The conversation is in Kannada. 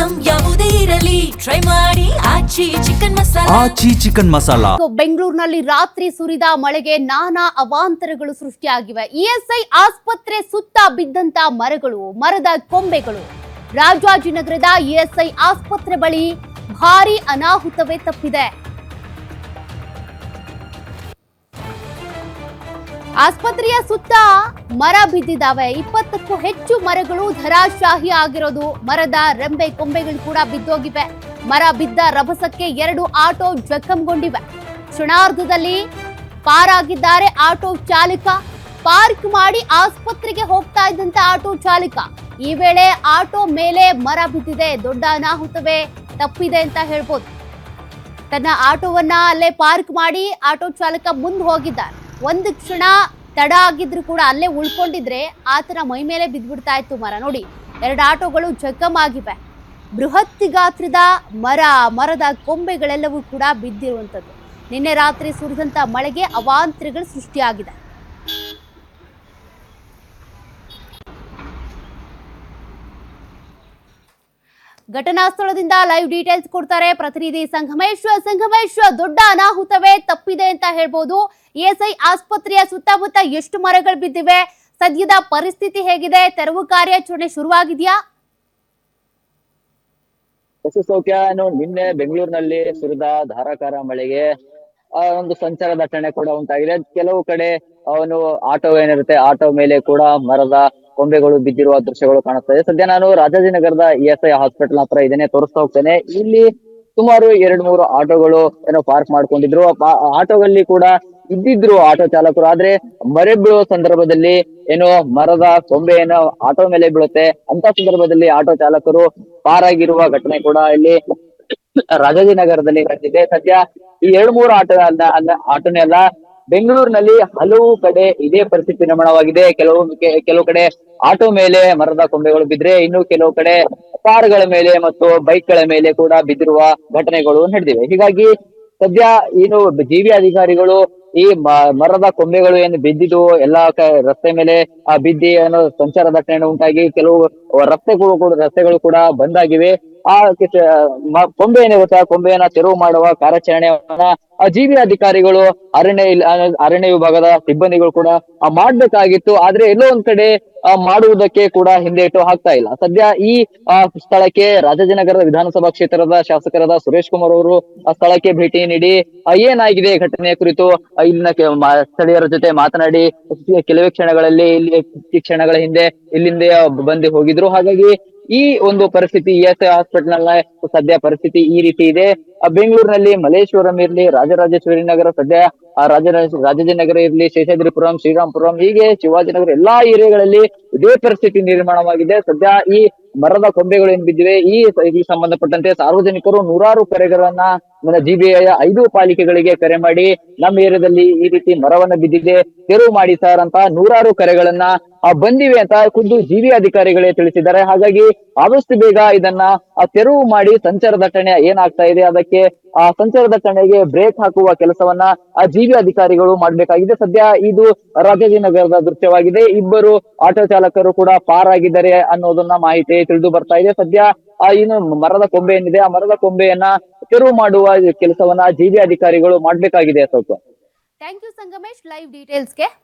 ಐಟಂ ಯಾವುದೇ ಇರಲಿ ಟ್ರೈ ಮಾಡಿ ಆಚಿ ಚಿಕನ್ ಮಸಾಲಾ. ಆಚಿ ಚಿಕನ್ ಮಸಾಲಾ. ಬೆಂಗಳೂರಿನಲ್ಲಿ ರಾತ್ರಿ ಸುರಿದ ಮಳೆಗೆ ನಾನಾ ಅವಾಂತರಗಳು ಸೃಷ್ಟಿಯಾಗಿವೆ. ಇಎಸ್ಐ ಆಸ್ಪತ್ರೆ ಸುತ್ತ ಬಿದ್ದಂತ ಮರಗಳು, ಮರದ ಕೊಂಬೆಗಳು. ರಾಜಾಜಿನಗರದ ಇಎಸ್ಐ ಆಸ್ಪತ್ರೆ ಬಳಿ ಭಾರಿ ಅನಾಹುತವೇ ತಪ್ಪಿದೆ. ಆಸ್ಪತ್ರೆಯ ಸುತ್ತ ಮರ ಬಿದ್ದಿದ್ದಾವೆ. 20ಕ್ಕೂ ಹೆಚ್ಚು ಮರಗಳು ಧರಾಶಾಹಿ ಆಗಿರೋದು. ಮರದ ರೆಂಬೆ ಕೊಂಬೆಗಳು ಕೂಡ ಬಿದ್ದೋಗಿವೆ. ಮರ ಬಿದ್ದ ರಭಸಕ್ಕೆ 2 ಆಟೋ ಜಖಂಗೊಂಡಿವೆ. ಕ್ಷಣಾರ್ಧದಲ್ಲಿ ಪಾರಾಗಿದ್ದಾರೆ ಆಟೋ ಚಾಲಕ. ಪಾರ್ಕ್ ಮಾಡಿ ಆಸ್ಪತ್ರೆಗೆ ಹೋಗ್ತಾ ಇದ್ದಂತ ಆಟೋ ಚಾಲಕ. ಈ ವೇಳೆ ಆಟೋ ಮೇಲೆ ಮರ ಬಿದ್ದಿದೆ. ದೊಡ್ಡ ಅನಾಹುತವೇ ತಪ್ಪಿದೆ ಅಂತ ಹೇಳ್ಬೋದು. ತನ್ನ ಆಟೋವನ್ನ ಅಲ್ಲೇ ಪಾರ್ಕ್ ಮಾಡಿ ಆಟೋ ಚಾಲಕ ಮುಂದೆ ಹೋಗಿದ್ದಾರೆ. ಒಂದು ಕ್ಷಣ ತಡ ಆಗಿದ್ರು ಕೂಡ ಅಲ್ಲೇ ಉಳ್ಕೊಂಡಿದ್ರೆ ಆತನ ಮೈ ಮೇಲೆ ಬಿದ್ದ್ಬಿಡ್ತಾ ಇತ್ತು ಮರ. ನೋಡಿ, 2 ಆಟೋಗಳು ಜಖಮ್ ಆಗಿವೆ. ಬೃಹತ್ ಗಾತ್ರದ ಮರದ ಕೊಂಬೆಗಳೆಲ್ಲವೂ ಕೂಡ ಬಿದ್ದಿರುವಂಥದ್ದು. ನಿನ್ನೆ ರಾತ್ರಿ ಸುರಿದಂತ ಮಳೆಗೆ ಅವಾಂತರಗಳು ಸೃಷ್ಟಿಯಾಗಿದೆ. ಘಟನಾ ಸ್ಥಳದಿಂದ ಲೈವ್ ಡೀಟೇಲ್ಸ್ ಕೊಡ್ತಾರೆ ಪ್ರತಿನಿಧಿ ಸಂಗಮೇಶ್. ದೊಡ್ಡ ಅನಾಹುತವೇ ತಪ್ಪಿದೆ ಅಂತ ಹೇಳ್ಬೋದು. ಇಎಸ್ಐ ಆಸ್ಪತ್ರೆಯ ಸುತ್ತಮುತ್ತ ಎಷ್ಟು ಮರಗಳು ಬಿದ್ದಿವೆ? ಸದ್ಯದ ಪರಿಸ್ಥಿತಿ ಹೇಗಿದೆ? ತೆರವು ಕಾರ್ಯಾಚರಣೆ ಶುರುವಾಗಿದೆಯಾ? ಸೌಖ್ಯ. ನಿನ್ನೆ ಬೆಂಗಳೂರಿನಲ್ಲಿ ಸುರಿದ ಧಾರಾಕಾರ ಮಳೆಗೆ ಒಂದು ಸಂಚಾರ ದಟ್ಟಣೆ ಕೂಡ ಉಂಟಾಗಿದೆ. ಕೆಲವು ಕಡೆ ಆಟೋ ಏನಿರುತ್ತೆ, ಆಟೋ ಮೇಲೆ ಕೂಡ ಮರದ ಕೊಂಬೆಗಳು ಬಿದ್ದಿರುವ ದೃಶ್ಯಗಳು ಕಾಣಿಸ್ತಾ ಇದೆ. ಸದ್ಯ ನಾನು ರಾಜಾಜಿನಗರದ ಇಎಸ್ಐ ಹಾಸ್ಪಿಟಲ್ ಹತ್ರ ಇದನ್ನೇ ತೋರಿಸ್ತಾ ಹೋಗ್ತೇನೆ. ಇಲ್ಲಿ ಸುಮಾರು 2-3 ಆಟೋಗಳು ಪಾರ್ಕ್ ಮಾಡ್ಕೊಂಡಿದ್ರು. ಆಟೋಗಳಲ್ಲಿ ಕೂಡ ಇದ್ದಿದ್ರು ಆಟೋ ಚಾಲಕರು. ಆದ್ರೆ ಮರೆ ಬೀಳುವ ಸಂದರ್ಭದಲ್ಲಿ ಮರದ ಕೊಂಬೆ ಆಟೋ ಮೇಲೆ ಬೀಳುತ್ತೆ. ಅಂತ ಸಂದರ್ಭದಲ್ಲಿ ಆಟೋ ಚಾಲಕರು ಪಾರಾಗಿರುವ ಘಟನೆ ಕೂಡ ಇಲ್ಲಿ ರಾಜಾಜಿನಗರದಲ್ಲಿ ನಡೆದಿದೆ. ಸದ್ಯ ಈ 2-3 ಆಟೋನೆಲ್ಲ ಬೆಂಗಳೂರಿನಲ್ಲಿ ಹಲವು ಕಡೆ ಇದೇ ಪರಿಸ್ಥಿತಿ ನಿರ್ಮಾಣವಾಗಿದೆ. ಕೆಲವು ಕಡೆ ಆಟೋ ಮೇಲೆ ಮರದ ಕೊಂಬೆಗಳು ಬಿದ್ರೆ, ಇನ್ನು ಕೆಲವು ಕಡೆ ಕಾರುಗಳ ಮೇಲೆ ಮತ್ತು ಬೈಕ್ ಗಳ ಮೇಲೆ ಕೂಡ ಬಿದ್ದಿರುವ ಘಟನೆಗಳು ನಡೆದಿವೆ. ಹೀಗಾಗಿ ಸದ್ಯ ಜಿವಿ ಅಧಿಕಾರಿಗಳು ಈ ಮರದ ಕೊಂಬೆಗಳು ಬಿದ್ದಿದ್ದು ಎಲ್ಲಾ ರಸ್ತೆ ಮೇಲೆ ಬಿದ್ದಿ ಸಂಚಾರ ದಟ್ಟಣೆ ಉಂಟಾಗಿ ಕೆಲವು ರಸ್ತೆಗಳು ಕೂಡ ಬಂದ್ ಆಗಿವೆ. ಆ ಕೊಂಬೆ ಏನಿರುತ್ತೆ, ಆ ಕೊಂಬೆಯನ್ನ ತೆರವು ಮಾಡುವ ಕಾರ್ಯಾಚರಣೆಯನ್ನ ಜಿವಿ ಅಧಿಕಾರಿಗಳು ಅರಣ್ಯ ವಿಭಾಗದ ಸಿಬ್ಬಂದಿಗಳು ಕೂಡ ಮಾಡ್ಬೇಕಾಗಿತ್ತು. ಆದ್ರೆ ಎಲ್ಲೋ ಒಂದ್ ಕಡೆ ಮಾಡುವುದಕ್ಕೆ ಕೂಡ ಹಿಂದೇಟು ಹಾಕ್ತಾ ಇಲ್ಲ. ಸದ್ಯ ಈ ಸ್ಥಳಕ್ಕೆ ರಾಜಾಜಿನಗರದ ವಿಧಾನಸಭಾ ಕ್ಷೇತ್ರದ ಶಾಸಕರಾದ ಸುರೇಶ್ ಕುಮಾರ್ ಅವರು ಸ್ಥಳಕ್ಕೆ ಭೇಟಿ ನೀಡಿ ಏನಾಗಿದೆ ಘಟನೆಯ ಕುರಿತು ಇಲ್ಲಿನ ಸ್ಥಳೀಯರ ಜೊತೆ ಮಾತನಾಡಿ ಕೆಲವೇ ಕ್ಷಣಗಳ ಹಿಂದೆ ಇಲ್ಲಿಂದ ಬಂದು ಹೋಗಿದ್ರು. ಹಾಗಾಗಿ ಈ ಒಂದು ಪರಿಸ್ಥಿತಿ ಇಎಸ್ಐ ಹಾಸ್ಪಿಟಲ್ ನ ಸದ್ಯ ಪರಿಸ್ಥಿತಿ ಈ ರೀತಿ ಇದೆ. ಬೆಂಗಳೂರಿನಲ್ಲಿ ಮಲ್ಲೇಶ್ವರಂ ಇರ್ಲಿ, ರಾಜರಾಜೇಶ್ವರಿ ನಗರ, ಸದ್ಯ ರಾಜಾಜಿನಗರ ಇರ್ಲಿ, ಶೇಷಾದ್ರಿಪುರಂ, ಶ್ರೀರಾಮ್ಪುರಂ, ಹೀಗೆ ಶಿವಾಜಿನಗರ ಎಲ್ಲಾ ಏರಿಯಾಗಳಲ್ಲಿ ಇದೇ ಪರಿಸ್ಥಿತಿ ನಿರ್ಮಾಣವಾಗಿದೆ. ಸದ್ಯ ಈ ಮರದ ಕೊಂಬೆಗಳು ಬಿದ್ದಿವೆ. ಈ ಸಂಬಂಧಪಟ್ಟಂತೆ ಸಾರ್ವಜನಿಕರು ನೂರಾರು ಕರೆಗಳನ್ನ ಜಿಬಿಐ 5 ಪಾಲಿಕೆಗಳಿಗೆ ಕರೆ ಮಾಡಿ ನಮ್ಮ ಏರಿಯಾದಲ್ಲಿ ಈ ರೀತಿ ಮರವನ್ನ ಬಿದ್ದಿದೆ, ತೆರವು ಮಾಡಿ ಸರ್ ಅಂತ ನೂರಾರು ಕರೆಗಳನ್ನ ಬಂದಿವೆ ಅಂತ ಖುದ್ದು ಜಿವಿ ಅಧಿಕಾರಿಗಳೇ ತಿಳಿಸಿದ್ದಾರೆ. ಹಾಗಾಗಿ ಆದಷ್ಟು ಬೇಗ ಇದನ್ನ ತೆರವು ಮಾಡಿ ಸಂಚಾರ ದಟ್ಟಣೆ ಏನಾಗ್ತಾ ಇದೆ ಅದಕ್ಕೆ ಸಂಚಾರ ದಟ್ಟಣೆಗೆ ಬ್ರೇಕ್ ಹಾಕುವ ಕೆಲಸವನ್ನ ಜಿವಿ ಅಧಿಕಾರಿಗಳು ಮಾಡ್ಬೇಕಾಗಿದೆ. ಸದ್ಯ ಇದು ರಾಜಾಜಿನಗರದ ದೃಶ್ಯವಾಗಿದೆ. 2 ಆಟೋ ಚಾಲಕರು ಕೂಡ ಪಾರಾಗಿದ್ದಾರೆ ಅನ್ನೋದನ್ನ ಮಾಹಿತಿ ತಿಳಿದು ಬರ್ತಾ ಇದೆ. ಸದ್ಯ ಮರದ ಕೊಂಬೆ ಏನಿದೆ, ಆ ಮರದ ಕೊಂಬೆಯನ್ನ ತೆರವು ಮಾಡುವ ಕೆಲಸವನ್ನ ಜಿವಿ ಅಧಿಕಾರಿಗಳು ಮಾಡ್ಬೇಕಾಗಿದೆ. ಸ್ವಲ್ಪ ಥ್ಯಾಂಕ್ ಯು ಸಂಗಮೇಶ್ ಲೈವ್ ಡೀಟೇಲ್ಸ್ಗೆ.